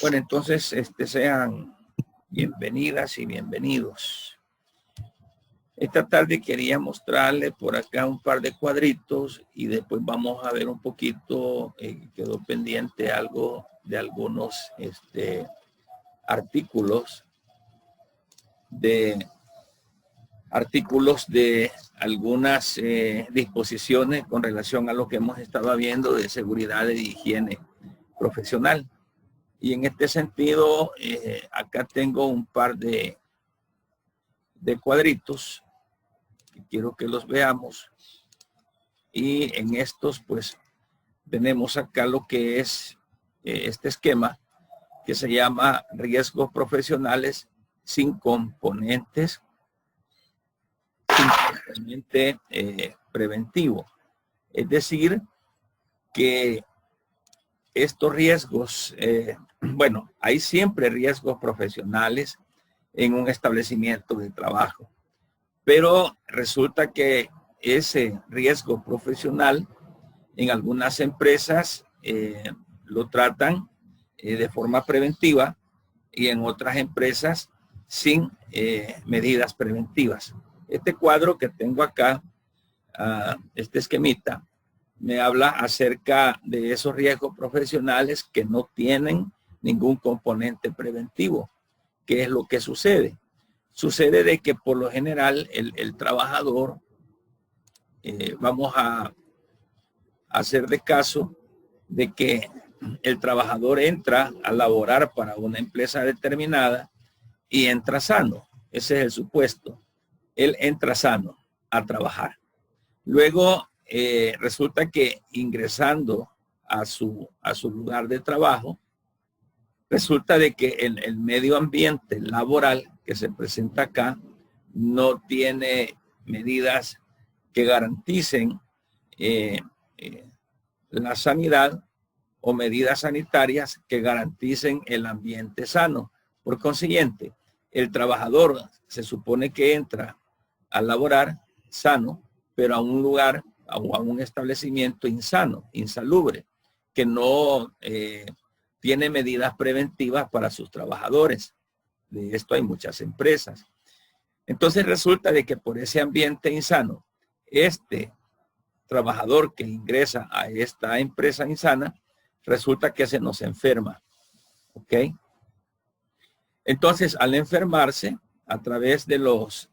Bueno, entonces, sean bienvenidas y bienvenidos. Esta tarde quería mostrarles por acá un par de cuadritos y después vamos a ver un poquito, quedó pendiente algo de algunos artículos de algunas disposiciones con relación a lo que hemos estado viendo de seguridad y higiene profesional. Y en este sentido, acá tengo un par de cuadritos que quiero que los veamos. Y en estos, pues, tenemos acá lo que es este esquema que se llama riesgos profesionales sin componentes preventivo. Es decir, que estos riesgos, bueno, hay siempre riesgos profesionales en un establecimiento de trabajo, pero resulta que ese riesgo profesional en algunas empresas lo tratan de forma preventiva y en otras empresas sin medidas preventivas. Este cuadro que tengo acá, este esquemita, me habla acerca de esos riesgos profesionales que no tienen ningún componente preventivo. ¿Qué es lo que sucede? Sucede de que por lo general el trabajador, vamos a hacer de caso de que el trabajador entra a laborar para una empresa determinada y entra sano. Ese es el supuesto. Él entra sano a trabajar. Luego resulta que ingresando a su lugar de trabajo, resulta de que el medio ambiente laboral que se presenta acá no tiene medidas que garanticen la sanidad o medidas sanitarias que garanticen el ambiente sano. Por consiguiente, el trabajador se supone que entra a laborar sano, pero a un lugar o a un establecimiento insano, insalubre, que no tiene medidas preventivas para sus trabajadores. De esto hay muchas empresas. Entonces resulta de que por ese ambiente insano, este trabajador que ingresa a esta empresa insana, resulta que se nos enferma. ¿Ok? Entonces, al enfermarse, a través de los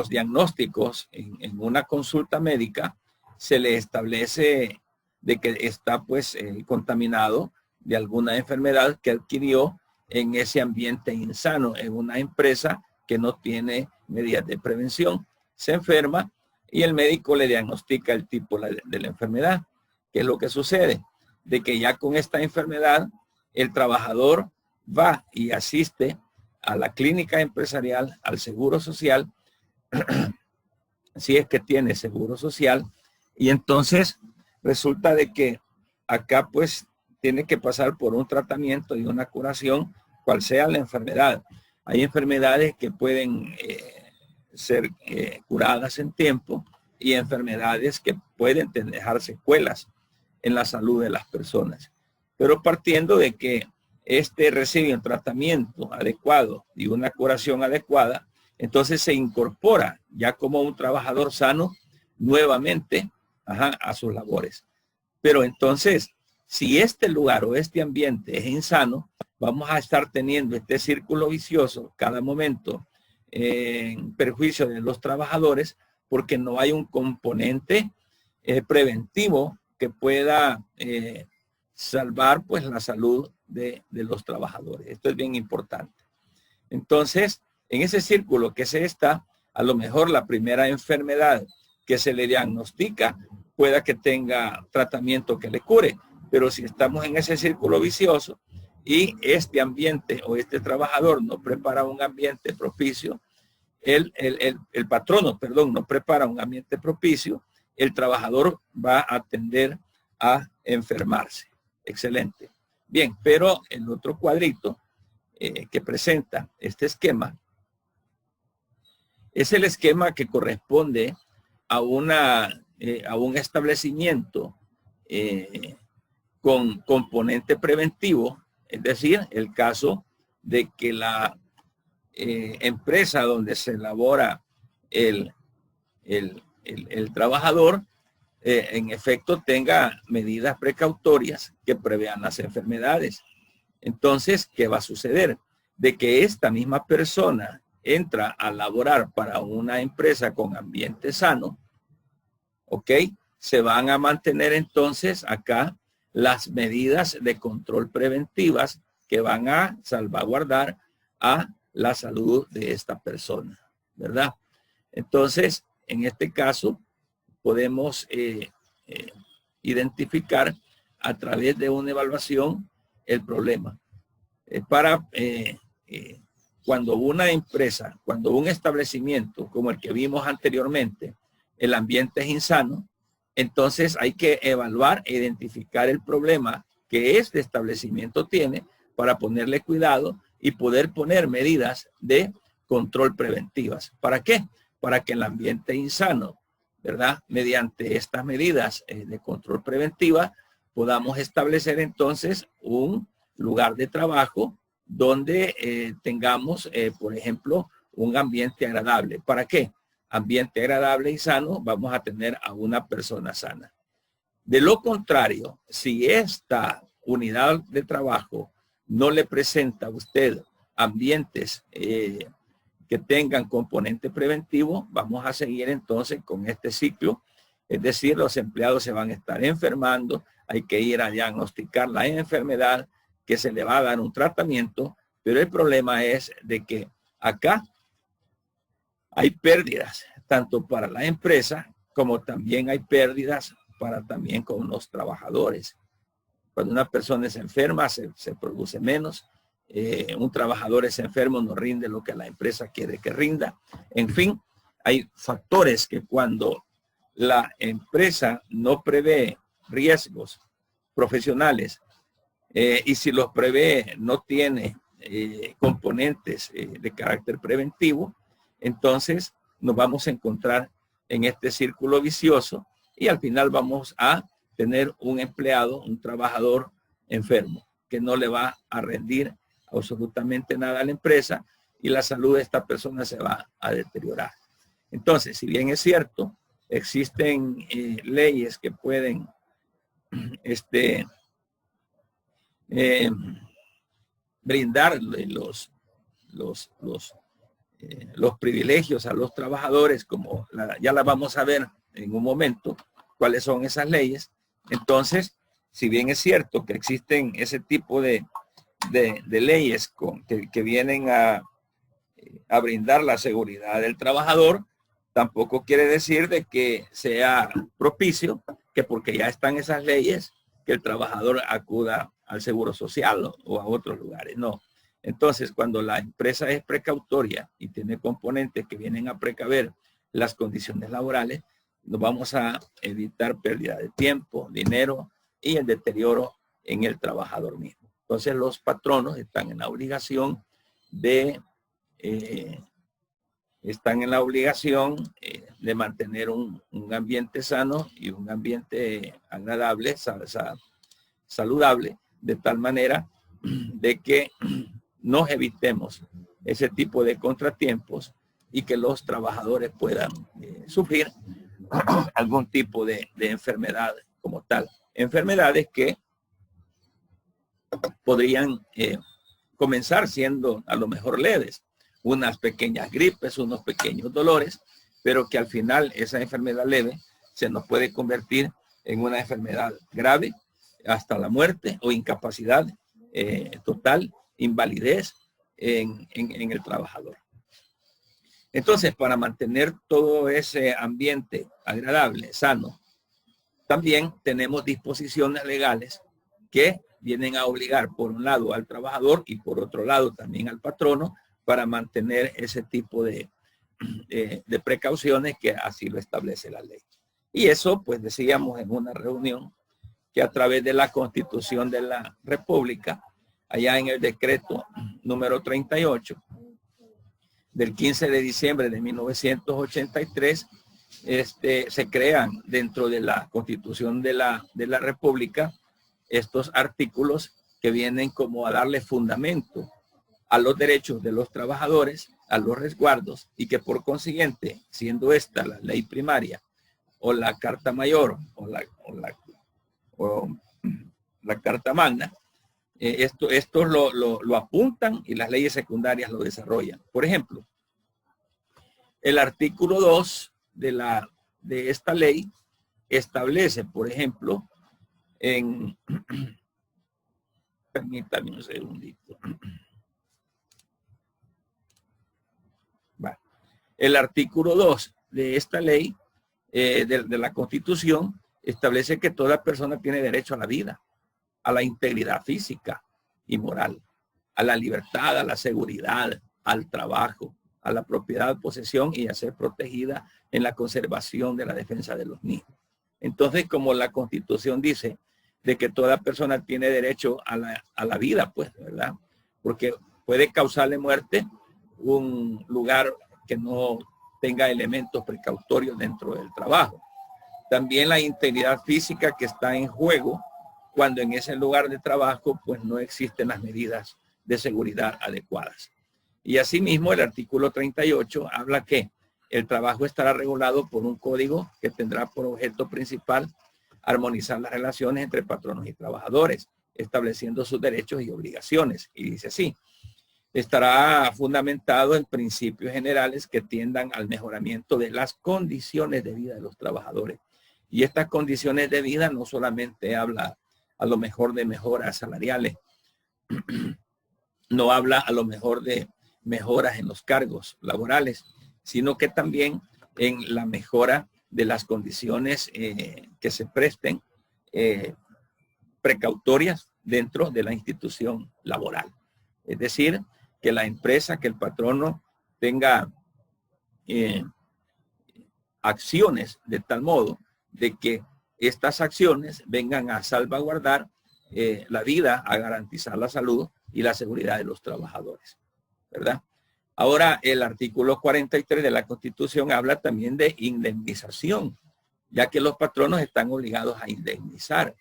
diagnósticos en una consulta médica, se le establece de que está pues contaminado de alguna enfermedad que adquirió en ese ambiente insano, en una empresa que no tiene medidas de prevención. Se enferma y el médico le diagnostica el tipo de la enfermedad. ¿Qué es lo que sucede? De que ya con esta enfermedad, el trabajador va y asiste a la clínica empresarial, al seguro social, si es que tiene seguro social, y entonces resulta de que acá pues tiene que pasar por un tratamiento y una curación, cual sea la enfermedad. Hay enfermedades que pueden ser curadas en tiempo y enfermedades que pueden dejar secuelas en la salud de las personas. Pero partiendo de que recibe un tratamiento adecuado y una curación adecuada, entonces se incorpora ya como un trabajador sano nuevamente a sus labores. Pero entonces, si este lugar o este ambiente es insano, vamos a estar teniendo este círculo vicioso cada momento en perjuicio de los trabajadores, porque no hay un componente preventivo que pueda salvar pues la salud de los trabajadores. Esto es bien importante. Entonces, en ese círculo que se está, a lo mejor la primera enfermedad que se le diagnostica pueda que tenga tratamiento que le cure, pero si estamos en ese círculo vicioso y este ambiente o este trabajador no prepara un ambiente propicio, el patrono, perdón, no prepara un ambiente propicio, el trabajador va a tender a enfermarse. Excelente. Bien, pero el otro cuadrito que presenta este esquema es el esquema que corresponde a un establecimiento con componente preventivo, es decir, el caso de que la empresa donde se elabora el trabajador en efecto tenga medidas precautorias que prevean las enfermedades. Entonces, ¿qué va a suceder? De que esta misma persona entra a laborar para una empresa con ambiente sano, ¿ok? Se van a mantener entonces acá las medidas de control preventivas que van a salvaguardar a la salud de esta persona, ¿verdad? Entonces, en este caso, podemos identificar a través de una evaluación el problema. Cuando una empresa, cuando un establecimiento como el que vimos anteriormente, el ambiente es insano, entonces hay que evaluar e identificar el problema que este establecimiento tiene para ponerle cuidado y poder poner medidas de control preventivas. ¿Para qué? Para que el ambiente insano, ¿verdad? Mediante estas medidas de control preventiva, podamos establecer entonces un lugar de trabajo donde tengamos, por ejemplo, un ambiente agradable. ¿Para qué? Ambiente agradable y sano, vamos a tener a una persona sana. De lo contrario, si esta unidad de trabajo no le presenta a usted ambientes que tengan componente preventivo, vamos a seguir entonces con este ciclo. Es decir, los empleados se van a estar enfermando, hay que ir a diagnosticar la enfermedad, que se le va a dar un tratamiento, pero el problema es de que acá hay pérdidas, tanto para la empresa como también hay pérdidas para también con los trabajadores. Cuando una persona es enferma, se produce menos. Un trabajador es enfermo, no rinde lo que la empresa quiere que rinda. En fin, hay factores que cuando la empresa no prevé riesgos profesionales y si los prevé no tiene componentes de carácter preventivo, entonces nos vamos a encontrar en este círculo vicioso y al final vamos a tener un empleado, un trabajador enfermo que no le va a rendir absolutamente nada a la empresa y la salud de esta persona se va a deteriorar. Entonces, si bien es cierto, existen leyes que pueden brindar los privilegios a los trabajadores, como ya la vamos a ver en un momento, cuáles son esas leyes. Entonces, si bien es cierto que existen ese tipo de leyes que vienen a brindar la seguridad del trabajador, tampoco quiere decir de que sea propicio que porque ya están esas leyes, que el trabajador acuda al seguro social o a otros lugares. No. Entonces, cuando la empresa es precautoria y tiene componentes que vienen a precaver las condiciones laborales, nos vamos a evitar pérdida de tiempo, dinero y el deterioro en el trabajador mismo. Entonces, los patronos están en la obligación de mantener un ambiente sano y un ambiente agradable, saludable, de tal manera de que nos evitemos ese tipo de contratiempos y que los trabajadores puedan sufrir algún tipo de enfermedad como tal. Enfermedades que podrían comenzar siendo a lo mejor leves, unas pequeñas gripes, unos pequeños dolores, pero que al final esa enfermedad leve se nos puede convertir en una enfermedad grave hasta la muerte o incapacidad total, invalidez en el trabajador. Entonces, para mantener todo ese ambiente agradable, sano, también tenemos disposiciones legales que vienen a obligar por un lado al trabajador y por otro lado también al patrono para mantener ese tipo de precauciones que así lo establece la ley. Y eso, pues decíamos en una reunión, que a través de la Constitución de la República, allá en el decreto número 38 del 15 de diciembre de 1983, se crean dentro de la Constitución de la República estos artículos que vienen como a darle fundamento a los derechos de los trabajadores, a los resguardos, y que por consiguiente, siendo esta la ley primaria o la carta mayor o la carta magna, estos lo apuntan y las leyes secundarias lo desarrollan. Por ejemplo, el artículo 2 de esta ley establece, por ejemplo, permítame un segundito. Bueno, el artículo 2 de esta ley de la Constitución establece que toda persona tiene derecho a la vida, a la integridad física y moral, a la libertad, a la seguridad, al trabajo, a la propiedad, posesión y a ser protegida en la conservación de la defensa de los niños. Entonces, como la Constitución dice de que toda persona tiene derecho a la vida, pues, ¿verdad? Porque puede causarle muerte un lugar que no tenga elementos precautorios dentro del trabajo. También la integridad física que está en juego cuando en ese lugar de trabajo pues no existen las medidas de seguridad adecuadas. Y asimismo el artículo 38 habla que el trabajo estará regulado por un código que tendrá por objeto principal armonizar las relaciones entre patronos y trabajadores, estableciendo sus derechos y obligaciones. Y dice así: estará fundamentado en principios generales que tiendan al mejoramiento de las condiciones de vida de los trabajadores. Y estas condiciones de vida no solamente habla a lo mejor de mejoras salariales, no habla a lo mejor de mejoras en los cargos laborales, sino que también en la mejora de las condiciones que se presten precautorias dentro de la institución laboral. Es decir, que la empresa, que el patrono tenga acciones de tal modo de que estas acciones vengan a salvaguardar la vida, a garantizar la salud y la seguridad de los trabajadores, ¿verdad? Ahora, el artículo 43 de la Constitución habla también de indemnización, ya que los patronos están obligados a indemnizar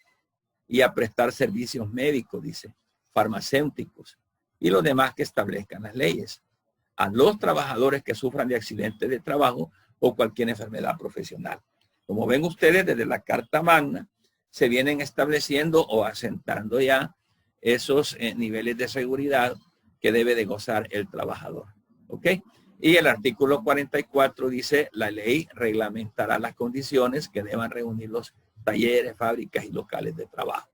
y a prestar servicios médicos, dice, farmacéuticos y los demás que establezcan las leyes a los trabajadores que sufran de accidentes de trabajo o cualquier enfermedad profesional. Como ven ustedes, desde la Carta Magna se vienen estableciendo o asentando ya esos niveles de seguridad que debe de gozar el trabajador. ¿Ok? Y el artículo 44 dice: la ley reglamentará las condiciones que deban reunir los talleres, fábricas y locales de trabajo.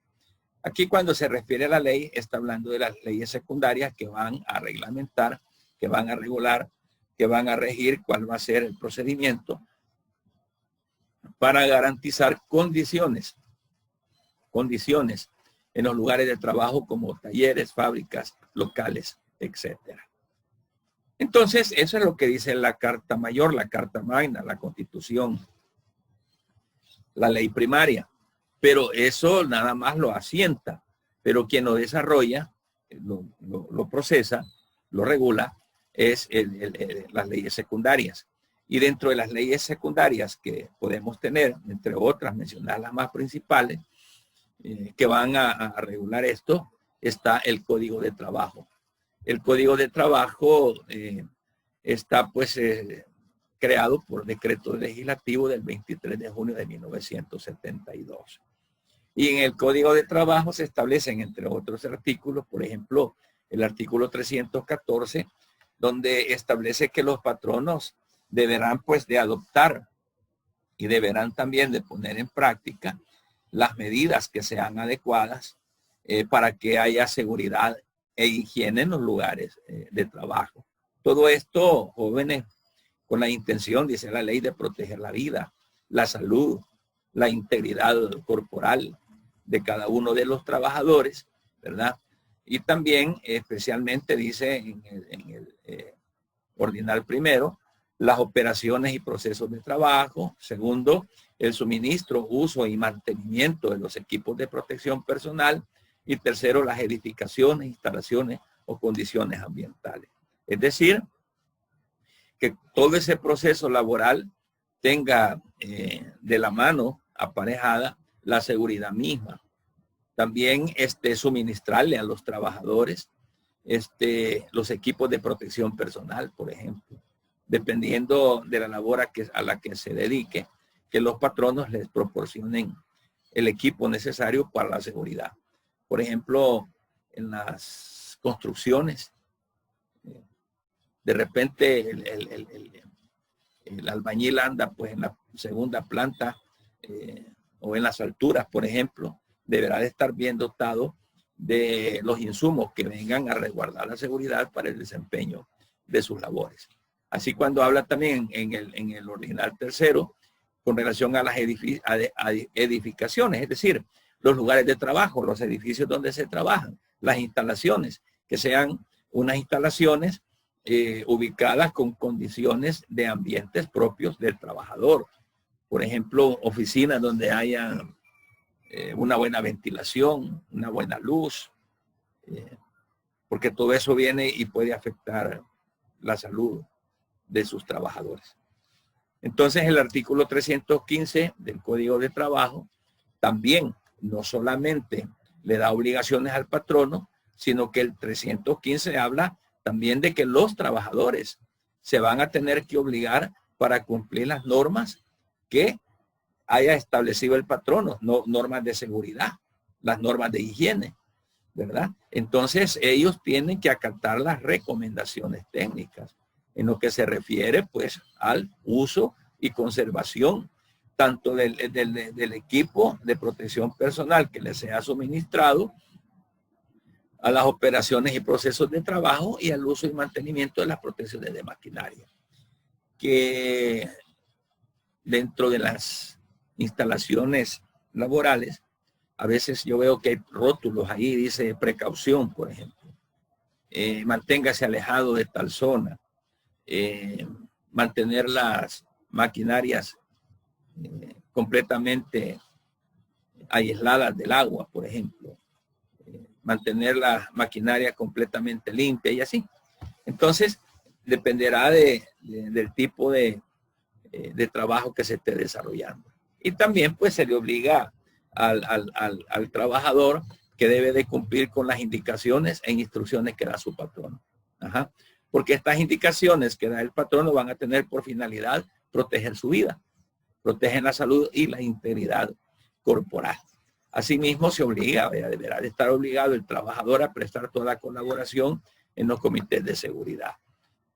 Aquí, cuando se refiere a la ley, está hablando de las leyes secundarias que van a reglamentar, que van a regular, que van a regir cuál va a ser el procedimiento para garantizar condiciones en los lugares de trabajo como talleres, fábricas, locales, etcétera. Entonces, eso es lo que dice la Carta Mayor, la Carta Magna, la Constitución, la ley primaria. Pero eso nada más lo asienta. Pero quien lo desarrolla, lo procesa, lo regula, es las leyes secundarias. Y dentro de las leyes secundarias que podemos tener, entre otras, mencionar las más principales, que van a regular esto, está el Código de Trabajo. El Código de Trabajo está pues creado por decreto legislativo del 23 de junio de 1972. Y en el Código de Trabajo se establecen, entre otros artículos, por ejemplo, el artículo 314, donde establece que los patronos deberán pues de adoptar y deberán también de poner en práctica las medidas que sean adecuadas para que haya seguridad e higiene en los lugares de trabajo. Todo esto, jóvenes, con la intención, dice la ley, de proteger la vida, la salud, la integridad corporal de cada uno de los trabajadores, ¿verdad? Y también, especialmente, dice en el ordinal primero, las operaciones y procesos de trabajo. Segundo, el suministro, uso y mantenimiento de los equipos de protección personal. Y tercero, las edificaciones, instalaciones o condiciones ambientales. Es decir, que todo ese proceso laboral tenga de la mano aparejada la seguridad misma, También suministrarle a los trabajadores los equipos de protección personal, por ejemplo, dependiendo de la labor a la que se dedique, que los patronos les proporcionen el equipo necesario para la seguridad. Por ejemplo, en las construcciones, de repente el albañil anda pues en la segunda planta o en las alturas, por ejemplo, deberá de estar bien dotado de los insumos que vengan a resguardar la seguridad para el desempeño de sus labores. Así cuando habla también en el ordinal tercero, con relación a las edificaciones, es decir, los lugares de trabajo, los edificios donde se trabajan, las instalaciones, que sean unas instalaciones ubicadas con condiciones de ambientes propios del trabajador. Por ejemplo, oficinas donde haya una buena ventilación, una buena luz, porque todo eso viene y puede afectar la salud de sus trabajadores. Entonces, el artículo 315 del Código de Trabajo también no solamente le da obligaciones al patrono, sino que el 315 habla también de que los trabajadores se van a tener que obligar para cumplir las normas que haya establecido el patrono, normas de seguridad, las normas de higiene, ¿verdad? Entonces, ellos tienen que acatar las recomendaciones técnicas en lo que se refiere, pues, al uso y conservación tanto del equipo de protección personal que les sea suministrado, a las operaciones y procesos de trabajo y al uso y mantenimiento de las protecciones de maquinaria. Que dentro de las instalaciones laborales, a veces yo veo que hay rótulos ahí, dice precaución, por ejemplo. Manténgase alejado de tal zona. Mantener las maquinarias completamente aisladas del agua, por ejemplo. Mantener la maquinaria completamente limpia y así. Entonces, dependerá del tipo de trabajo que se esté desarrollando. Y también pues se le obliga al trabajador que debe de cumplir con las indicaciones e instrucciones que da su patrono. Ajá. Porque estas indicaciones que da el patrono van a tener por finalidad proteger su vida, protegen la salud y la integridad corporal. Asimismo, se obliga, deberá de estar obligado el trabajador a prestar toda la colaboración en los comités de seguridad.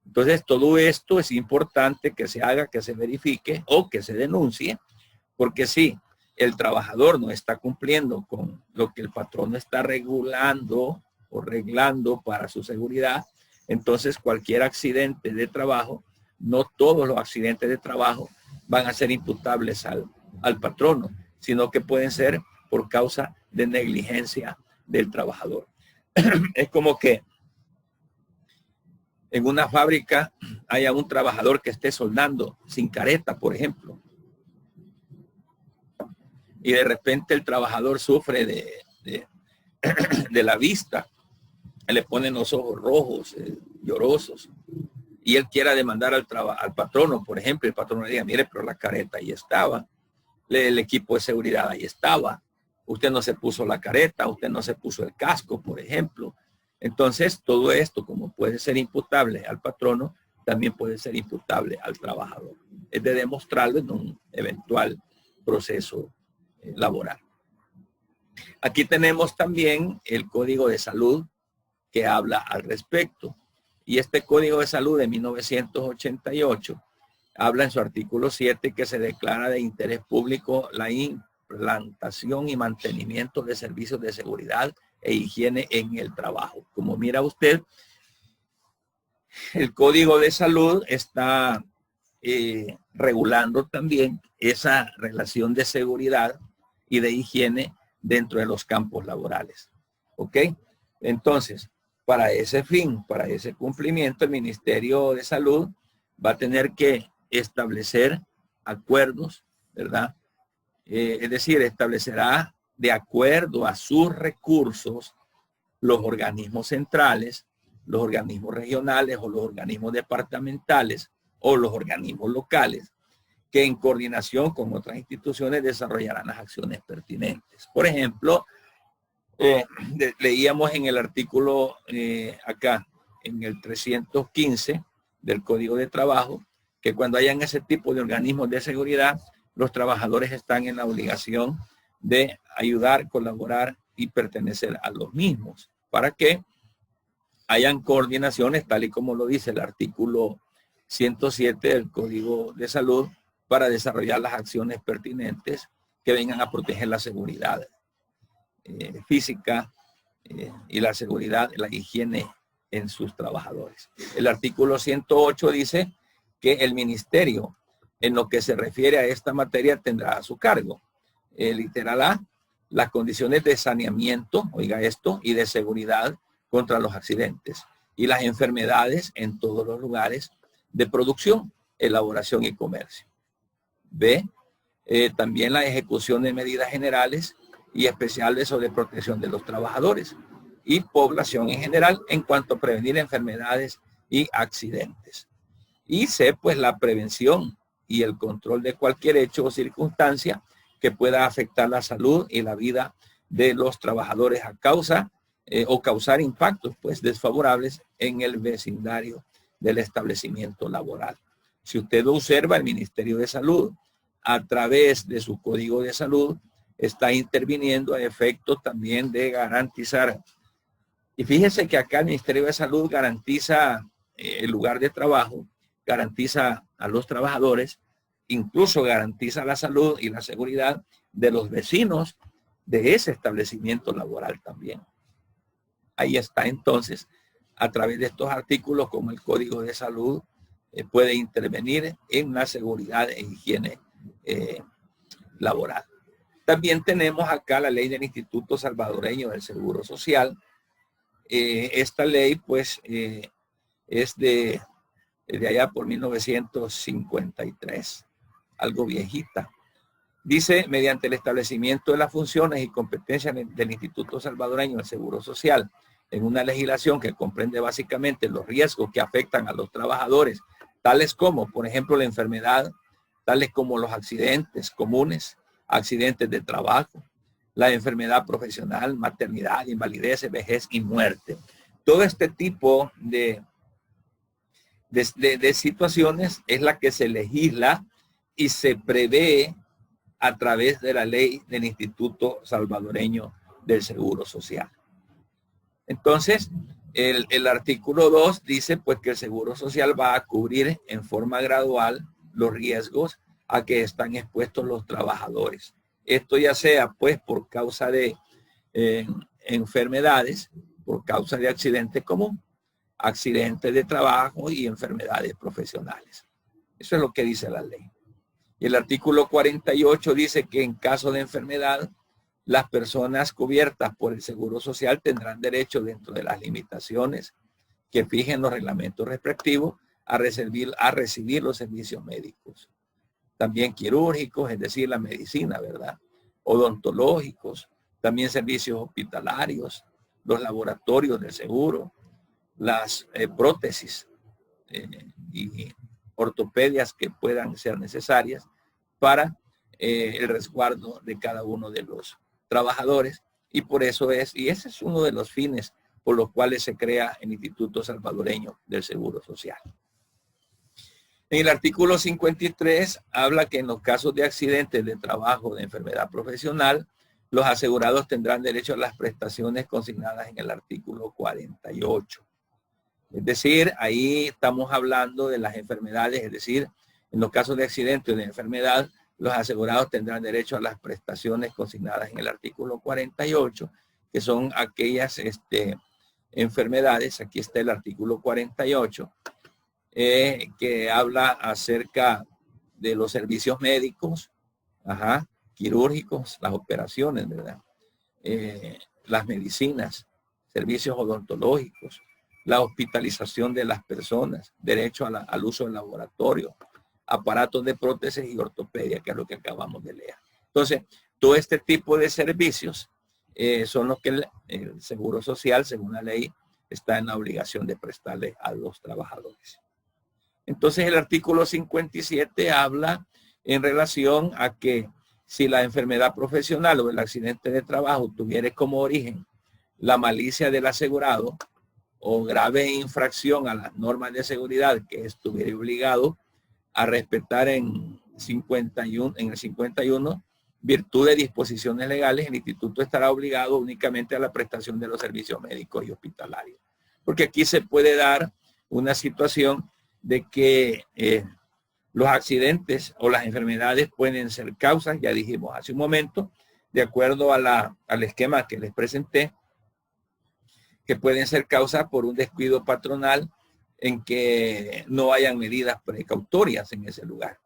Entonces, todo esto es importante que se haga, que se verifique o que se denuncie, porque si el trabajador no está cumpliendo con lo que el patrono está regulando o reglando para su seguridad, entonces cualquier accidente de trabajo, no todos los accidentes de trabajo van a ser imputables al patrono, sino que pueden ser por causa de negligencia del trabajador. Es como que en una fábrica haya un trabajador que esté soldando sin careta, por ejemplo, y de repente el trabajador sufre de la vista, le ponen los ojos rojos, llorosos, y él quiera demandar al patrono, por ejemplo, el patrono le diga, mire, pero la careta ahí estaba, el equipo de seguridad ahí estaba, usted no se puso la careta, usted no se puso el casco, por ejemplo. Entonces, todo esto, como puede ser imputable al patrono, también puede ser imputable al trabajador. Es de demostrarlo en un eventual proceso laboral. Aquí tenemos también el Código de Salud que habla al respecto. Y este Código de Salud de 1988 habla en su artículo 7 que se declara de interés público la implantación y mantenimiento de servicios de seguridad e higiene en el trabajo. Como mira usted, el Código de Salud está regulando también esa relación de seguridad y de higiene dentro de los campos laborales. ¿Ok? Entonces, para ese fin, para ese cumplimiento, el Ministerio de Salud va a tener que establecer acuerdos, ¿verdad? Es decir, establecerá de acuerdo a sus recursos los organismos centrales, los organismos regionales o los organismos departamentales o los organismos locales que en coordinación con otras instituciones desarrollarán las acciones pertinentes. Por ejemplo, Leíamos en el artículo acá, en el 315 del Código de Trabajo, que cuando hayan ese tipo de organismos de seguridad, los trabajadores están en la obligación de ayudar, colaborar y pertenecer a los mismos, para que hayan coordinaciones, tal y como lo dice el artículo 107 del Código de Salud, para desarrollar las acciones pertinentes que vengan a proteger la seguridad física y la seguridad, la higiene en sus trabajadores. El artículo 108 dice que el ministerio, en lo que se refiere a esta materia, tendrá a su cargo, literal A, las condiciones de saneamiento, oiga esto, y de seguridad contra los accidentes y las enfermedades en todos los lugares de producción, elaboración y comercio. B, también la ejecución de medidas generales y especiales sobre protección de los trabajadores y población en general en cuanto a prevenir enfermedades y accidentes. Y C, pues la prevención y el control de cualquier hecho o circunstancia que pueda afectar la salud y la vida de los trabajadores a causa o causar impactos pues desfavorables en el vecindario del establecimiento laboral. Si usted observa, el Ministerio de Salud, a través de su Código de Salud, está interviniendo a efectos también de garantizar. Y fíjese que acá el Ministerio de Salud garantiza el lugar de trabajo, garantiza a los trabajadores, incluso garantiza la salud y la seguridad de los vecinos de ese establecimiento laboral también. Ahí está entonces, a través de estos artículos como el Código de Salud, puede intervenir en la seguridad e higiene laboral. También tenemos acá la ley del Instituto Salvadoreño del Seguro Social. Esta ley pues es de allá por 1953, algo viejita. Dice, mediante el establecimiento de las funciones y competencias del Instituto Salvadoreño del Seguro Social, en una legislación que comprende básicamente los riesgos que afectan a los trabajadores, tales como, por ejemplo, la enfermedad, tales como los accidentes comunes, accidentes de trabajo, la enfermedad profesional, maternidad, invalidez, vejez y muerte. Todo este tipo de situaciones es la que se legisla y se prevé a través de la ley del Instituto Salvadoreño del Seguro Social. Entonces, el artículo 2 dice pues que el Seguro Social va a cubrir en forma gradual los riesgos a que están expuestos los trabajadores. Esto ya sea pues por causa de enfermedades, por causa de accidente común, accidentes de trabajo y enfermedades profesionales. Eso es lo que dice la ley. Y el artículo 48 dice que en caso de enfermedad, las personas cubiertas por el Seguro Social tendrán derecho, dentro de las limitaciones que fijen los reglamentos respectivos, a recibir los servicios médicos. También quirúrgicos, es decir, la medicina, ¿verdad? Odontológicos, también servicios hospitalarios, los laboratorios del seguro, las prótesis y ortopedias que puedan ser necesarias para el resguardo de cada uno de los trabajadores. Y por eso y ese es uno de los fines por los cuales se crea el Instituto Salvadoreño del Seguro Social. En el artículo 53 habla que en los casos de accidentes de trabajo, de enfermedad profesional, los asegurados tendrán derecho a las prestaciones consignadas en el artículo 48. Es decir, ahí estamos hablando de las enfermedades, es decir, en los casos de accidente o de enfermedad, los asegurados tendrán derecho a las prestaciones consignadas en el artículo 48, que son aquellas enfermedades. Aquí está el artículo 48, que habla acerca de los servicios médicos, quirúrgicos, las operaciones, ¿verdad? Las medicinas, servicios odontológicos, la hospitalización de las personas, derecho al uso del laboratorio, aparatos de prótesis y ortopedia, que es lo que acabamos de leer. Entonces, todo este tipo de servicios son los que el Seguro Social, según la ley, está en la obligación de prestarle a los trabajadores. Entonces, el artículo 57 habla en relación a que si la enfermedad profesional o el accidente de trabajo tuviera como origen la malicia del asegurado o grave infracción a las normas de seguridad que estuviera obligado a respetar en el 51, virtud de disposiciones legales, el instituto estará obligado únicamente a la prestación de los servicios médicos y hospitalarios. Porque aquí se puede dar una situación de que los accidentes o las enfermedades pueden ser causas, ya dijimos hace un momento, de acuerdo a al esquema que les presenté, que pueden ser causas por un descuido patronal en que no hayan medidas precautorias en ese lugar.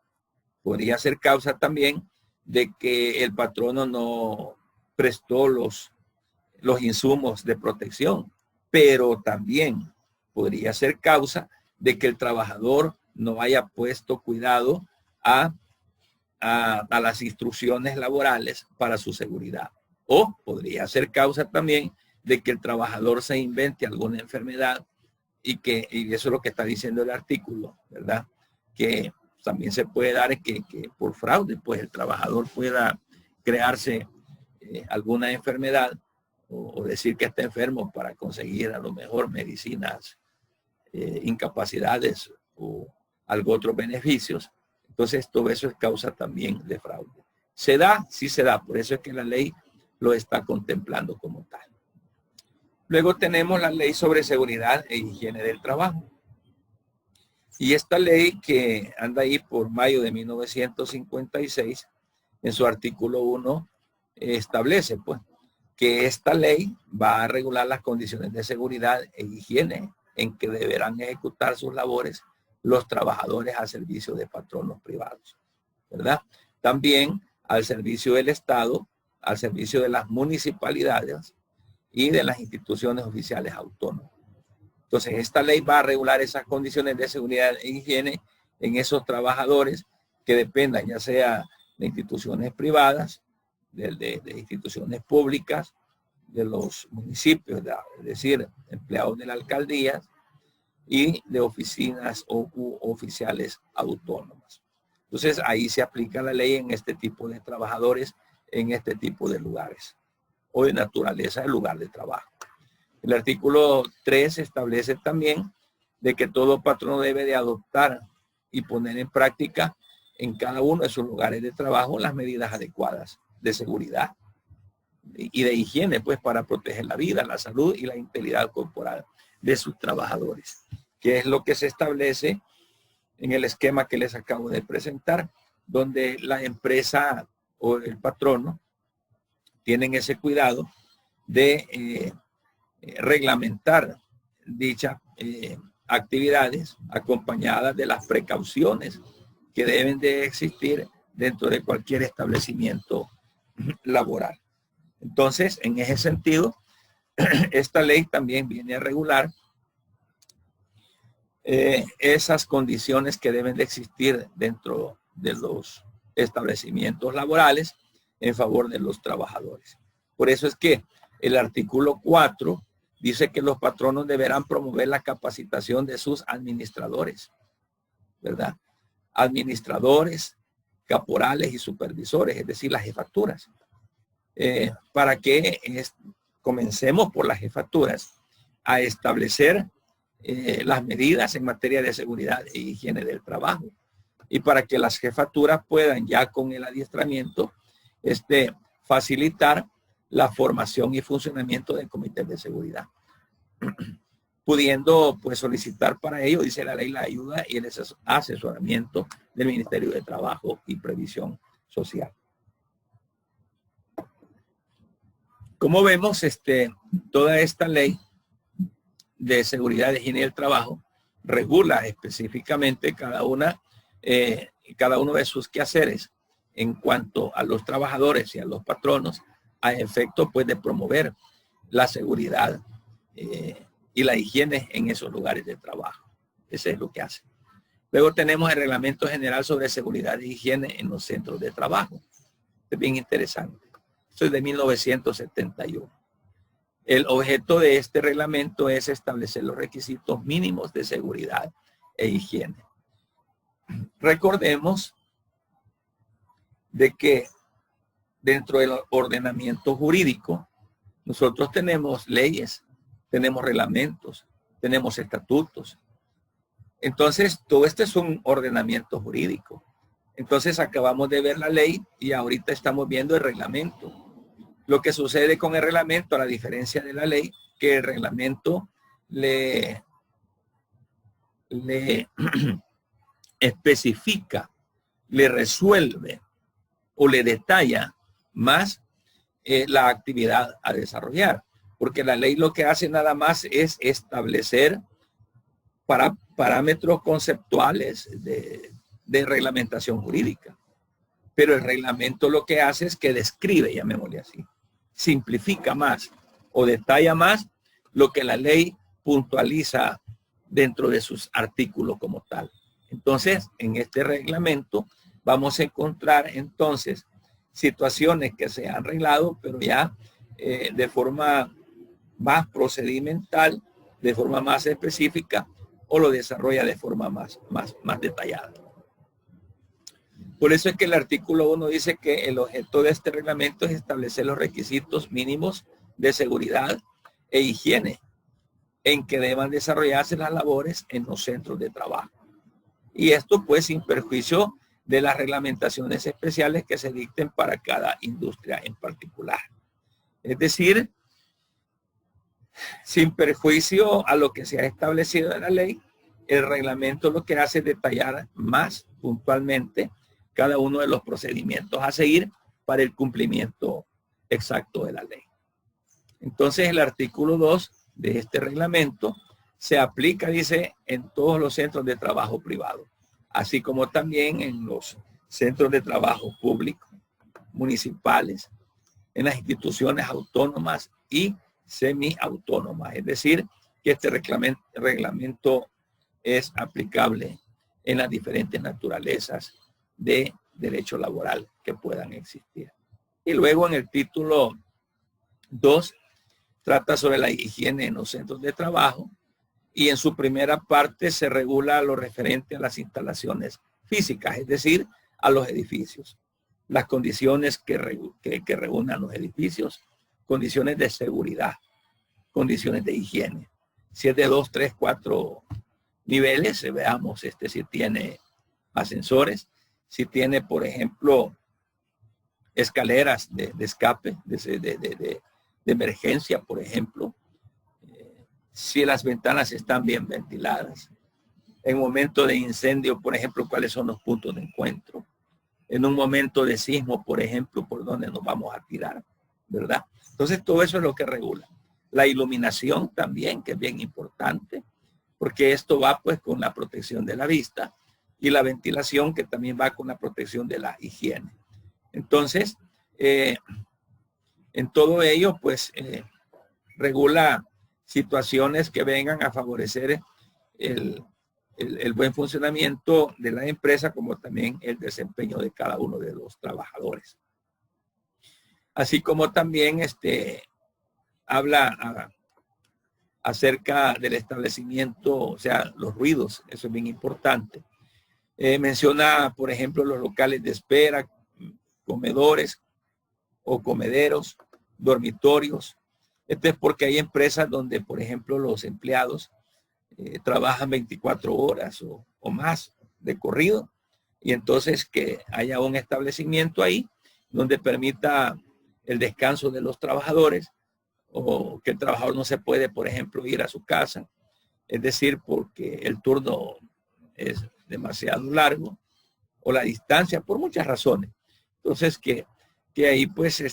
Podría ser causa también de que el patrono no prestó los insumos de protección, pero también podría ser causa de que el trabajador no haya puesto cuidado a las instrucciones laborales para su seguridad. O podría ser causa también de que el trabajador se invente alguna enfermedad y eso es lo que está diciendo el artículo, ¿verdad? Que también se puede dar que por fraude, pues el trabajador pueda crearse alguna enfermedad o decir que está enfermo para conseguir a lo mejor medicinas, incapacidades o algo otros beneficios. Entonces todo eso es causa también de fraude. ¿Se da? Sí se da. Por eso es que la ley lo está contemplando como tal. Luego tenemos la ley sobre seguridad e higiene del trabajo. Y esta ley que anda ahí por mayo de 1956, en su artículo 1, establece pues que esta ley va a regular las condiciones de seguridad e higiene en que deberán ejecutar sus labores los trabajadores al servicio de patronos privados, ¿verdad? También al servicio del Estado, al servicio de las municipalidades y de las instituciones oficiales autónomas. Entonces, esta ley va a regular esas condiciones de seguridad e higiene en esos trabajadores que dependan ya sea de instituciones privadas, de instituciones públicas, de los municipios, es decir, empleados de la alcaldía y de oficinas o oficiales autónomas. Entonces, ahí se aplica la ley en este tipo de trabajadores, en este tipo de lugares o de naturaleza del lugar de trabajo. El artículo 3 establece también de que todo patrono debe de adoptar y poner en práctica en cada uno de sus lugares de trabajo las medidas adecuadas de seguridad y de higiene, pues para proteger la vida, la salud y la integridad corporal de sus trabajadores, que es lo que se establece en el esquema que les acabo de presentar, donde la empresa o el patrono tienen ese cuidado de reglamentar dichas actividades acompañadas de las precauciones que deben de existir dentro de cualquier establecimiento laboral. Entonces, en ese sentido, esta ley también viene a regular esas condiciones que deben de existir dentro de los establecimientos laborales en favor de los trabajadores. Por eso es que el artículo 4 dice que los patronos deberán promover la capacitación de sus administradores, ¿verdad? Administradores, caporales y supervisores, es decir, las jefaturas. Para que comencemos por las jefaturas a establecer las medidas en materia de seguridad e higiene del trabajo. Y para que las jefaturas puedan ya con el adiestramiento facilitar la formación y funcionamiento del comité de seguridad. Pudiendo pues solicitar para ello, dice la ley, la ayuda y el asesoramiento del Ministerio de Trabajo y Previsión Social. Como vemos, toda esta ley de seguridad e higiene del trabajo regula específicamente cada uno de sus quehaceres en cuanto a los trabajadores y a los patronos, a efecto pues de promover la seguridad y la higiene en esos lugares de trabajo. Eso es lo que hace. Luego tenemos el Reglamento General sobre Seguridad e Higiene en los Centros de Trabajo. Es bien interesante. Esto es de 1971. El objeto de este reglamento es establecer los requisitos mínimos de seguridad e higiene. Recordemos de que dentro del ordenamiento jurídico, nosotros tenemos leyes, tenemos reglamentos, tenemos estatutos. Entonces, todo este es un ordenamiento jurídico. Entonces, acabamos de ver la ley y ahorita estamos viendo el reglamento. Lo que sucede con el reglamento, a la diferencia de la ley, que el reglamento le especifica, le resuelve o le detalla más la actividad a desarrollar. Porque la ley lo que hace nada más es establecer parámetros conceptuales de reglamentación jurídica. Pero el reglamento lo que hace es que describe, llamémosle así, simplifica más o detalla más lo que la ley puntualiza dentro de sus artículos como tal. Entonces, en este reglamento vamos a encontrar entonces situaciones que se han arreglado, pero ya de forma más procedimental, de forma más específica, o lo desarrolla de forma más detallada. Por eso es que el artículo 1 dice que el objeto de este reglamento es establecer los requisitos mínimos de seguridad e higiene en que deban desarrollarse las labores en los centros de trabajo. Y esto pues sin perjuicio de las reglamentaciones especiales que se dicten para cada industria en particular. Es decir, sin perjuicio a lo que se ha establecido en la ley, el reglamento lo que hace es detallar más puntualmente cada uno de los procedimientos a seguir para el cumplimiento exacto de la ley. Entonces, el artículo 2 de este reglamento se aplica, dice, en todos los centros de trabajo privado, así como también en los centros de trabajo públicos, municipales, en las instituciones autónomas y semiautónomas. Es decir, que este reglamento es aplicable en las diferentes naturalezas de derecho laboral que puedan existir. Y luego en el título 2 trata sobre la higiene en los centros de trabajo y en su primera parte se regula lo referente a las instalaciones físicas, es decir, a los edificios, las condiciones que reúnan los edificios, condiciones de seguridad, condiciones de higiene. Si es de 2, 3, 4 niveles, veamos si tiene ascensores, si tiene, por ejemplo, escaleras de escape, de emergencia, por ejemplo, si las ventanas están bien ventiladas. En momento de incendio, por ejemplo, cuáles son los puntos de encuentro. En un momento de sismo, por ejemplo, por dónde nos vamos a tirar, ¿verdad? Entonces, todo eso es lo que regula. La iluminación también, que es bien importante, porque esto va pues con la protección de la vista y la ventilación, que también va con la protección de la higiene. Entonces, en todo ello, pues, regula situaciones que vengan a favorecer el buen funcionamiento de la empresa, como también el desempeño de cada uno de los trabajadores. Así como también habla acerca del establecimiento, o sea, los ruidos, eso es bien importante. Menciona, por ejemplo, los locales de espera, comedores o comederos, dormitorios. Esto es porque hay empresas donde, por ejemplo, los empleados trabajan 24 horas o más de corrido, y entonces que haya un establecimiento ahí donde permita el descanso de los trabajadores, o que el trabajador no se puede, por ejemplo, ir a su casa, es decir, porque el turno es demasiado largo o la distancia, por muchas razones. Entonces que ahí pues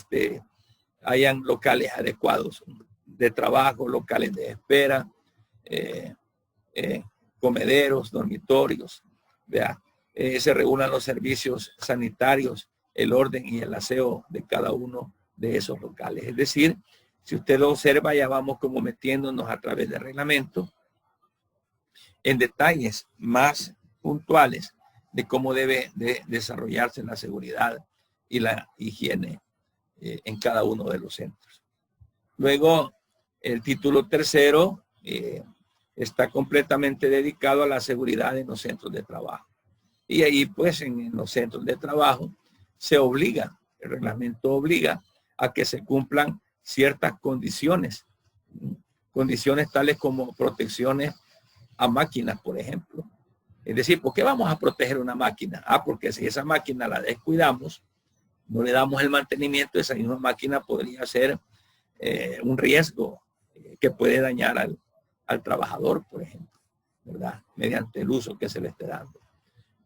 hayan locales adecuados de trabajo, locales de espera, comederos, dormitorios, ¿vea? Se regulan los servicios sanitarios, el orden y el aseo de cada uno de esos locales. Es decir, si usted lo observa, ya vamos como metiéndonos a través del reglamento en detalles más puntuales de cómo debe de desarrollarse la seguridad y la higiene en cada uno de los centros. Luego, el título 3 está completamente dedicado a la seguridad en los centros de trabajo. Y ahí, pues, en los centros de trabajo se obliga El reglamento obliga a que se cumplan ciertas condiciones, condiciones tales como protecciones a máquinas, por ejemplo. Es decir, ¿por qué vamos a proteger una máquina? Porque si esa máquina la descuidamos, no le damos el mantenimiento, esa misma máquina podría ser un riesgo que puede dañar al trabajador, por ejemplo, ¿verdad? Mediante el uso que se le esté dando.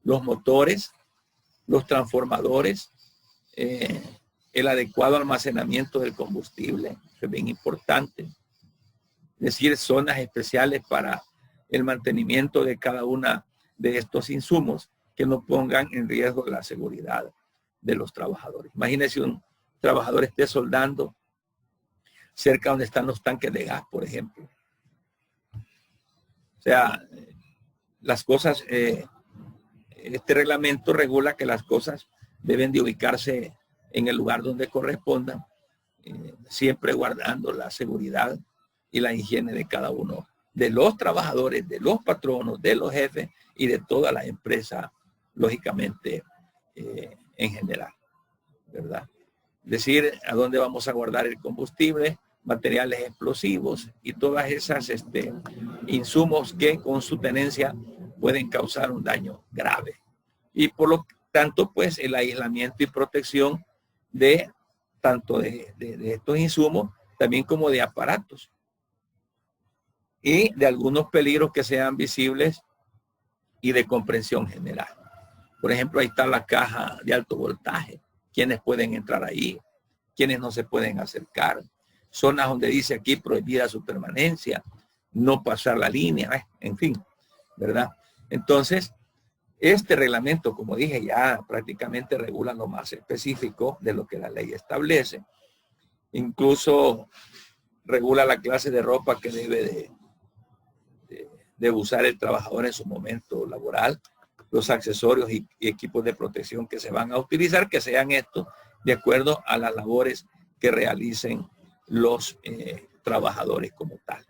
Los motores, los transformadores, el adecuado almacenamiento del combustible, que es bien importante. Es decir, zonas especiales para el mantenimiento de cada una de estos insumos que no pongan en riesgo la seguridad de los trabajadores. Imagínense un trabajador esté soldando cerca donde están los tanques de gas, por ejemplo. O sea, las cosas, este reglamento regula que las cosas deben de ubicarse en el lugar donde correspondan, siempre guardando la seguridad y la higiene de cada uno de los trabajadores, de los patronos, de los jefes y de toda la empresa, lógicamente, en general, ¿verdad? Es decir, a dónde vamos a guardar el combustible, materiales explosivos y todas esas insumos que con su tenencia pueden causar un daño grave. Y por lo tanto, pues el aislamiento y protección de tanto de estos insumos, también como de aparatos y de algunos peligros que sean visibles y de comprensión general. Por ejemplo, ahí está la caja de alto voltaje. ¿Quiénes pueden entrar ahí? ¿Quiénes no se pueden acercar? Zonas donde dice aquí prohibida su permanencia, no pasar la línea, en fin, ¿verdad? Entonces, este reglamento, como dije, ya prácticamente regula lo más específico de lo que la ley establece. Incluso regula la clase de ropa que debe de usar el trabajador en su momento laboral, los accesorios y equipos de protección que se van a utilizar, que sean estos de acuerdo a las labores que realicen los trabajadores como tal.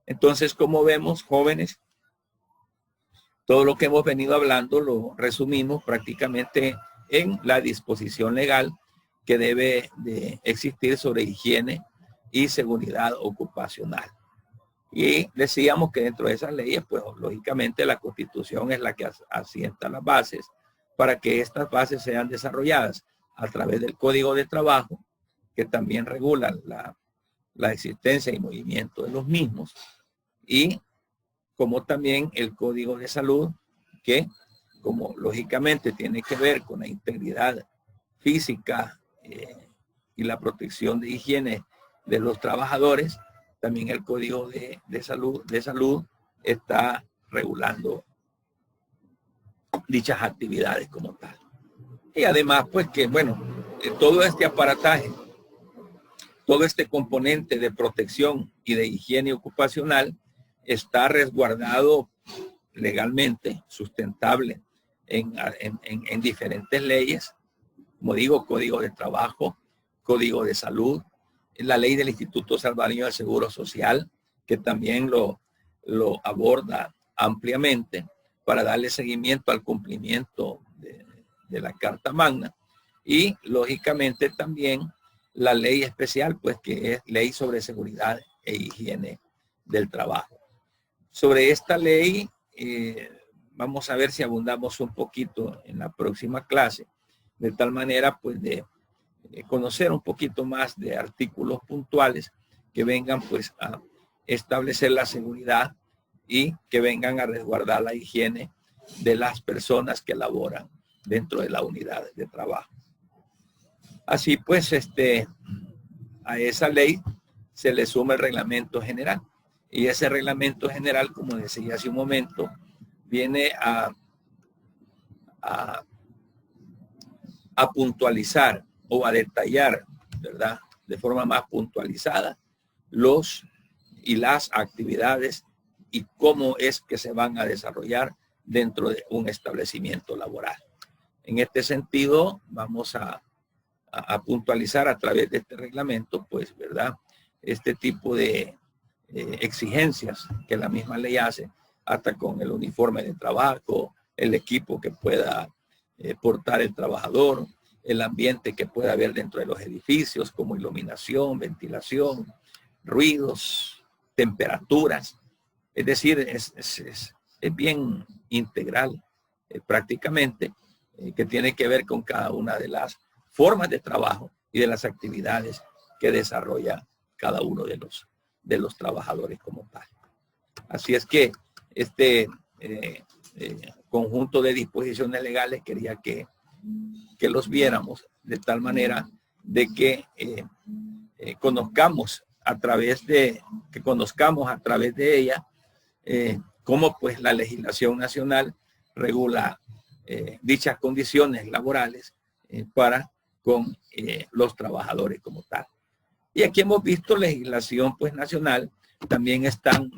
Entonces, como vemos, jóvenes, todo lo que hemos venido hablando lo resumimos prácticamente en la disposición legal que debe de existir sobre higiene y seguridad ocupacional. Y decíamos que dentro de esas leyes, pues lógicamente la Constitución es la que asienta las bases para que estas bases sean desarrolladas a través del Código de Trabajo, que también regula la existencia y movimiento de los mismos, y como también el Código de Salud, que como lógicamente tiene que ver con la integridad física y la protección de higiene de los trabajadores, también el Código de salud está regulando dichas actividades como tal. Y además, pues que, bueno, todo este aparataje, todo este componente de protección y de higiene ocupacional está resguardado legalmente, sustentable en diferentes leyes, como digo, Código de Trabajo, Código de Salud, la ley del Instituto Salvadoreño del Seguro Social, que también lo aborda ampliamente para darle seguimiento al cumplimiento de la Carta Magna, y lógicamente también la ley especial, pues que es Ley sobre Seguridad e Higiene del Trabajo. Sobre esta ley vamos a ver si abundamos un poquito en la próxima clase, de tal manera pues de conocer un poquito más de artículos puntuales que vengan pues a establecer la seguridad y que vengan a resguardar la higiene de las personas que laboran dentro de la unidad de trabajo. Así pues, a esa ley se le suma el reglamento general. Y ese reglamento general, como decía hace un momento, viene a puntualizar o a detallar, ¿verdad?, de forma más puntualizada los y las actividades y cómo es que se van a desarrollar dentro de un establecimiento laboral. En este sentido, vamos a puntualizar a través de este reglamento, pues, ¿verdad?, este tipo de exigencias que la misma ley hace, hasta con el uniforme de trabajo, el equipo que pueda portar el trabajador, el ambiente que pueda haber dentro de los edificios, como iluminación, ventilación, ruidos, temperaturas. Es decir, es bien integral prácticamente, que tiene que ver con cada una de las formas de trabajo y de las actividades que desarrolla cada uno de los trabajadores como tal. Así es que este conjunto de disposiciones legales quería que los viéramos de tal manera de que conozcamos a través de ella cómo pues la legislación nacional regula dichas condiciones laborales para con los trabajadores como tal. Y aquí hemos visto legislación pues nacional. También están,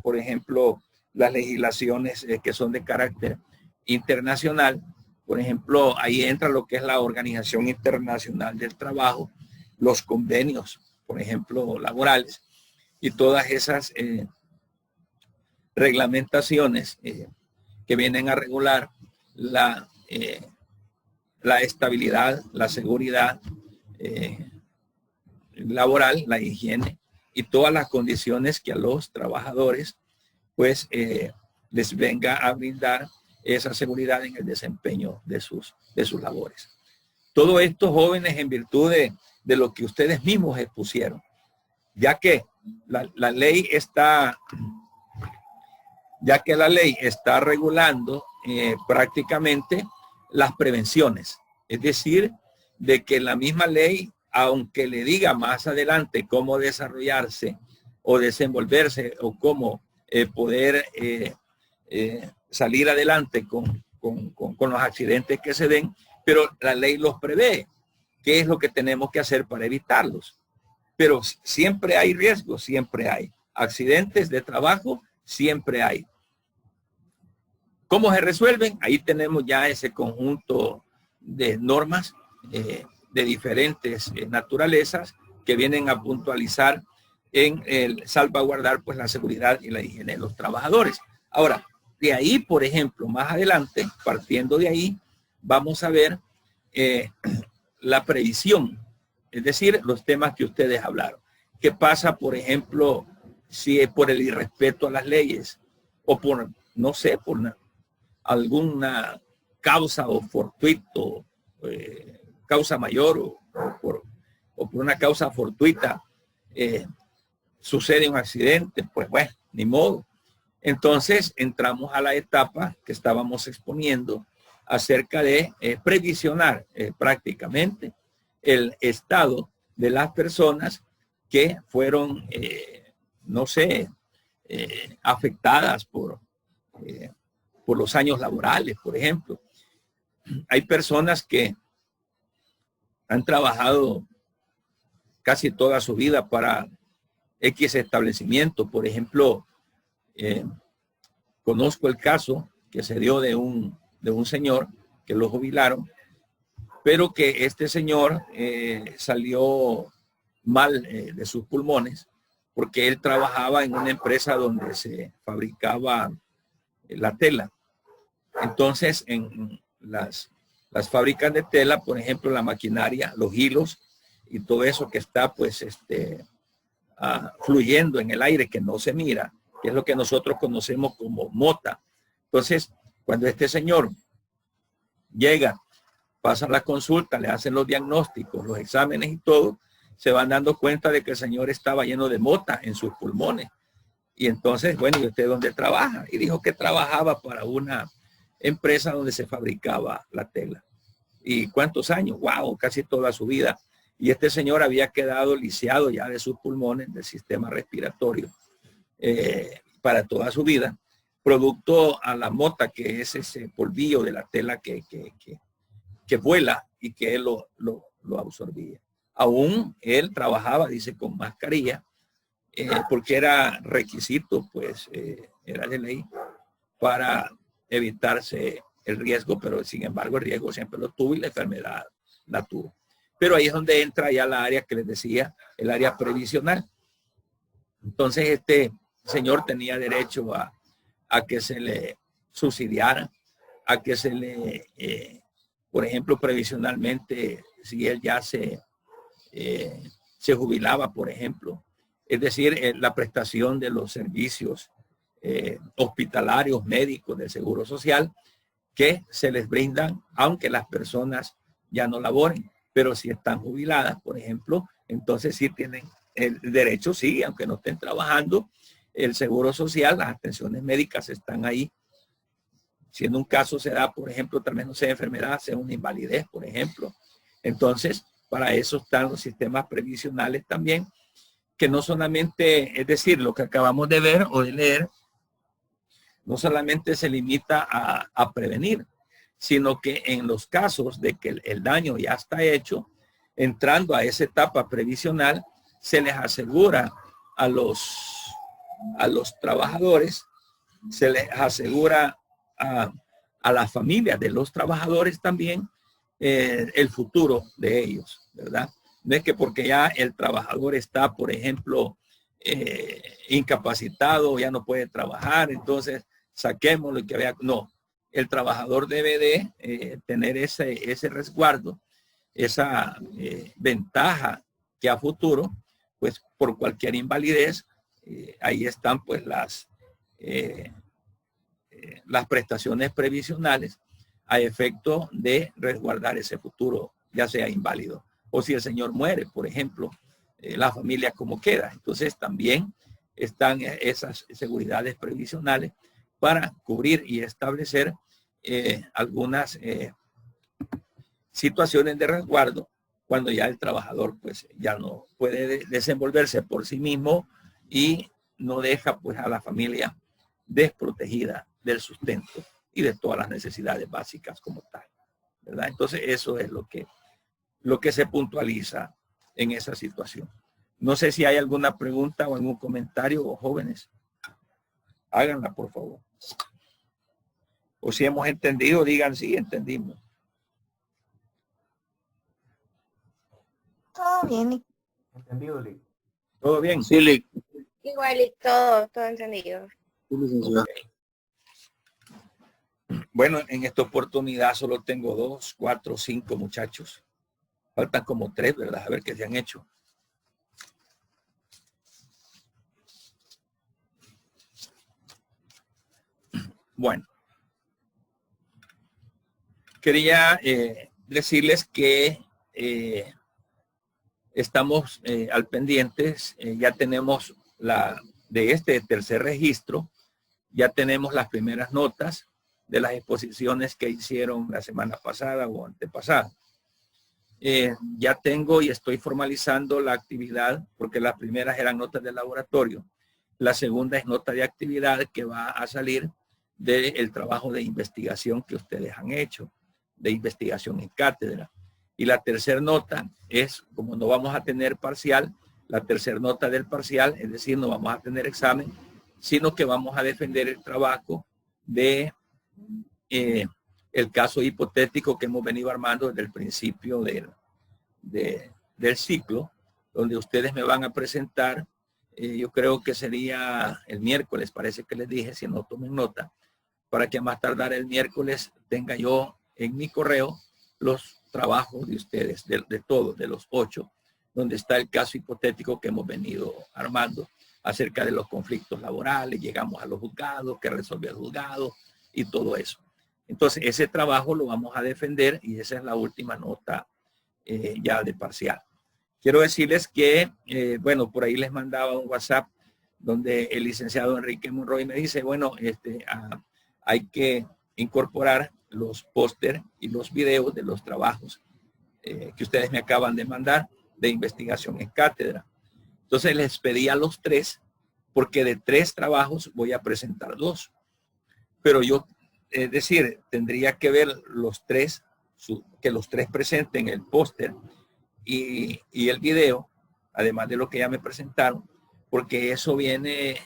por ejemplo, las legislaciones que son de carácter internacional. Por ejemplo, ahí entra lo que es la Organización Internacional del Trabajo, los convenios, por ejemplo, laborales, y todas esas reglamentaciones que vienen a regular la estabilidad, la seguridad laboral, la higiene y todas las condiciones que a los trabajadores pues les venga a brindar esa seguridad en el desempeño de sus labores. Todo esto, jóvenes, en virtud de lo que ustedes mismos expusieron, ya que la ley está regulando prácticamente las prevenciones. Es decir, de que la misma ley, aunque le diga más adelante cómo desarrollarse o desenvolverse o cómo poder salir adelante con los accidentes que se den, pero la ley los prevé. ¿Qué es lo que tenemos que hacer para evitarlos? Pero siempre hay riesgos, siempre hay accidentes de trabajo, siempre hay. ¿Cómo se resuelven? Ahí tenemos ya ese conjunto de normas de diferentes naturalezas que vienen a puntualizar en el salvaguardar pues la seguridad y la higiene de los trabajadores. Ahora, de ahí, por ejemplo, más adelante, partiendo de ahí, vamos a ver la previsión, es decir, los temas que ustedes hablaron. ¿Qué pasa, por ejemplo, si es por el irrespeto a las leyes o por, no sé, por alguna causa o fortuito, causa mayor o por una causa fortuita sucede un accidente? Pues bueno, ni modo. Entonces entramos a la etapa que estábamos exponiendo acerca de previsionar prácticamente el estado de las personas que fueron, no sé, afectadas por los años laborales, por ejemplo. Hay personas que han trabajado casi toda su vida para X establecimiento. Por ejemplo, conozco el caso que se dio de un señor que lo jubilaron, pero que este señor salió mal de sus pulmones porque él trabajaba en una empresa donde se fabricaba la tela. Entonces, en las fábricas de tela, por ejemplo, la maquinaria, los hilos y todo eso que está pues fluyendo en el aire, que no se mira, que es lo que nosotros conocemos como mota. Entonces, cuando este señor llega, pasa la consulta, le hacen los diagnósticos, los exámenes y todo, se van dando cuenta de que el señor estaba lleno de mota en sus pulmones. Y entonces, bueno, ¿y usted dónde trabaja? Y dijo que trabajaba para una empresa donde se fabricaba la tela. ¿Y cuántos años? ¡Wow! Casi toda su vida. Y este señor había quedado lisiado ya de sus pulmones, del sistema respiratorio, para toda su vida, producto a la mota, que es ese polvillo de la tela que vuela y que él lo absorbía. Aún él trabajaba, dice, con mascarilla, porque era requisito, pues era de ley para evitarse el riesgo, pero sin embargo el riesgo siempre lo tuvo y la enfermedad la tuvo. Pero ahí es donde entra ya la área que les decía, el área previsional. Entonces este señor tenía derecho a que se le subsidiara, a que se le por ejemplo, previsionalmente, si él ya se jubilaba, por ejemplo. Es decir, la prestación de los servicios hospitalarios, médicos, del Seguro Social, que se les brindan, aunque las personas ya no laboren, pero si están jubiladas, por ejemplo, entonces sí tienen el derecho, sí, aunque no estén trabajando, el Seguro Social, las atenciones médicas están ahí. Si en un caso se da, por ejemplo, tal vez no sea enfermedad, sea una invalidez, por ejemplo. Entonces, para eso están los sistemas previsionales también, que no solamente, es decir, lo que acabamos de ver o de leer, no solamente se limita a prevenir, sino que en los casos de que el daño ya está hecho, entrando a esa etapa previsional, se les asegura a los trabajadores, se les asegura a las familias de los trabajadores también el futuro de ellos, ¿verdad? No es que porque ya el trabajador está, por ejemplo, incapacitado, ya no puede trabajar, entonces saquémoslo y que vea. No, el trabajador debe de tener ese resguardo, esa ventaja que a futuro, pues por cualquier invalidez, ahí están pues las prestaciones previsionales a efecto de resguardar ese futuro, ya sea inválido. O si el señor muere, por ejemplo, la familia como queda. Entonces también están esas seguridades previsionales para cubrir y establecer algunas situaciones de resguardo cuando ya el trabajador pues ya no puede desenvolverse por sí mismo y no deja pues a la familia desprotegida del sustento y de todas las necesidades básicas como tal, ¿verdad? Entonces eso es lo que se puntualiza en esa situación. No sé si hay alguna pregunta o algún comentario, jóvenes. Háganla, por favor. O si hemos entendido, digan sí, entendimos. Todo bien. ¿Entendido, Lick? ¿Todo bien? Sí, Lick. Igual y todo entendido. Okay. Bueno, en esta oportunidad solo tengo 2, 4, 5 muchachos. Faltan como 3, ¿verdad? A ver qué se han hecho. Bueno. Quería decirles que estamos al pendientes. Ya tenemos de este tercer registro, ya tenemos las primeras notas de las exposiciones que hicieron la semana pasada o antepasada. Ya tengo y estoy formalizando la actividad, porque las primeras eran notas de laboratorio. La segunda es nota de actividad que va a salir del trabajo de investigación que ustedes han hecho, de investigación en cátedra. Y la tercera nota es, como no vamos a tener parcial, la tercera nota del parcial, es decir, no vamos a tener examen, sino que vamos a defender el trabajo de el caso hipotético que hemos venido armando desde el principio del ciclo, donde ustedes me van a presentar, yo creo que sería el miércoles, parece que les dije, si no tomen nota, para que a más tardar el miércoles tenga yo en mi correo los trabajos de ustedes, de todos, de los 8, donde está el caso hipotético que hemos venido armando acerca de los conflictos laborales, llegamos a los juzgados, que resolvió el juzgado y todo eso. Entonces, ese trabajo lo vamos a defender y esa es la última nota ya de parcial. Quiero decirles que, bueno, por ahí les mandaba un WhatsApp donde el licenciado Enrique Monroy me dice, bueno, hay que incorporar los póster y los videos de los trabajos que ustedes me acaban de mandar de investigación en cátedra. Entonces les pedí a los 3, porque de 3 trabajos voy a presentar 2. Pero yo, es decir, tendría que ver los 3, que los 3 presenten el póster y el video, además de lo que ya me presentaron, porque eso viene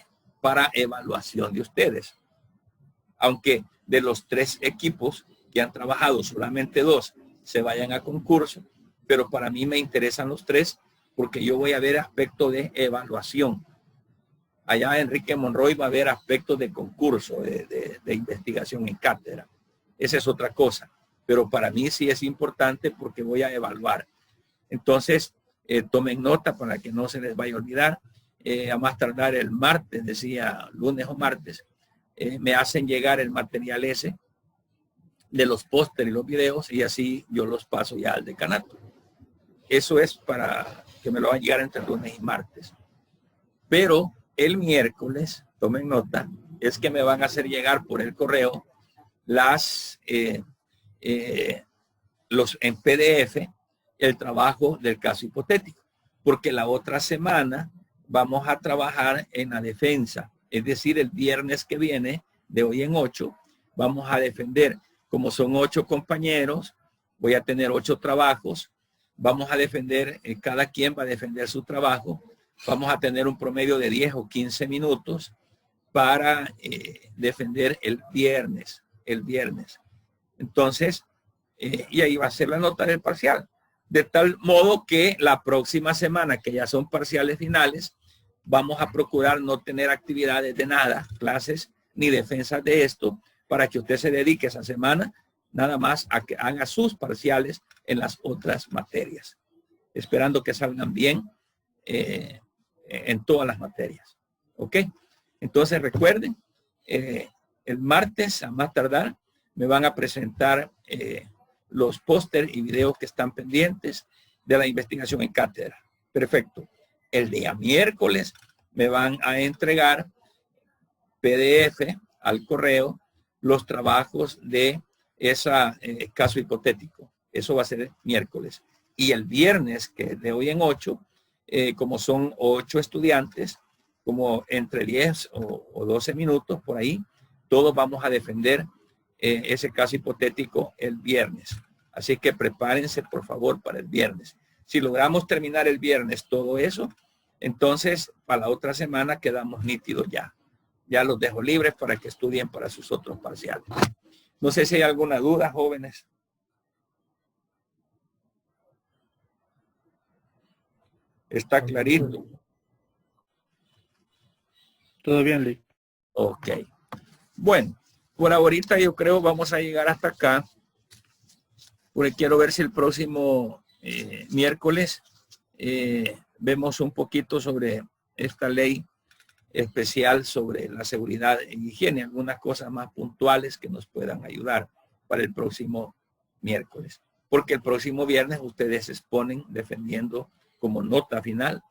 para evaluación de ustedes. Aunque de los 3 equipos que han trabajado, solamente 2 se vayan a concurso, pero para mí me interesan los 3 porque yo voy a ver aspectos de evaluación. Allá Enrique Monroy va a ver aspectos de concurso, de investigación en cátedra. Esa es otra cosa. pero para mí sí es importante porque voy a evaluar. Entonces, tomen nota para que no se les vaya a olvidar. A más tardar el martes, decía lunes o martes, me hacen llegar el material ese de los pósteres y los videos y así yo los paso ya al decanato. Eso es para que me lo van a llegar entre lunes y martes. Pero el miércoles, tomen nota, es que me van a hacer llegar por el correo los en PDF el trabajo del caso hipotético, porque la otra semana vamos a trabajar en la defensa, es decir, el viernes que viene, de hoy en 8, vamos a defender, como son 8 compañeros, voy a tener 8 trabajos, vamos a defender, cada quien va a defender su trabajo, vamos a tener un promedio de 10 o 15 minutos para defender el viernes. Entonces, y ahí va a ser la nota del parcial. De tal modo que la próxima semana, que ya son parciales finales, vamos a procurar no tener actividades de nada, clases ni defensas de esto, para que usted se dedique esa semana nada más a que haga sus parciales en las otras materias, esperando que salgan bien en todas las materias. ¿Ok? Entonces recuerden, el martes a más tardar me van a presentar los pósteres y videos que están pendientes de la investigación en cátedra. Perfecto. El día miércoles me van a entregar PDF al correo los trabajos de ese caso hipotético. Eso va a ser el miércoles. Y el viernes, que de hoy en 8, como son 8 estudiantes, como entre 10 o 12 minutos por ahí, todos vamos a defender ese caso hipotético el viernes. Así que prepárense, por favor, para el viernes. Si logramos terminar el viernes todo eso, entonces para la otra semana quedamos nítidos ya. Ya los dejo libres para que estudien para sus otros parciales. No sé si hay alguna duda, jóvenes. Está clarito. Todo bien, Lee. Ok. Bueno, por ahorita yo creo vamos a llegar hasta acá. Porque quiero ver si el próximo miércoles vemos un poquito sobre esta ley especial sobre la seguridad e higiene, algunas cosas más puntuales que nos puedan ayudar para el próximo miércoles. Porque el próximo viernes ustedes se exponen defendiendo como nota final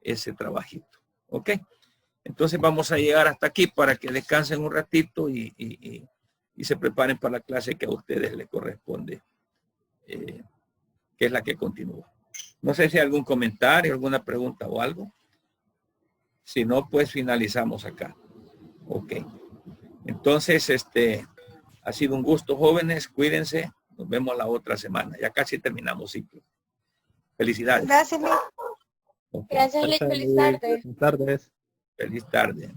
ese trabajito. ¿Ok? Entonces vamos a llegar hasta aquí para que descansen un ratito y se preparen para la clase que a ustedes les corresponde, que es la que continúa. No sé si hay algún comentario, alguna pregunta o algo. Si no, pues finalizamos acá. Ok. Entonces, ha sido un gusto, jóvenes. Cuídense. Nos vemos la otra semana. Ya casi terminamos ciclo. Felicidades. Gracias, Luis. Okay. Gracias, Luis. Feliz tarde. Buenas tardes. Feliz tarde.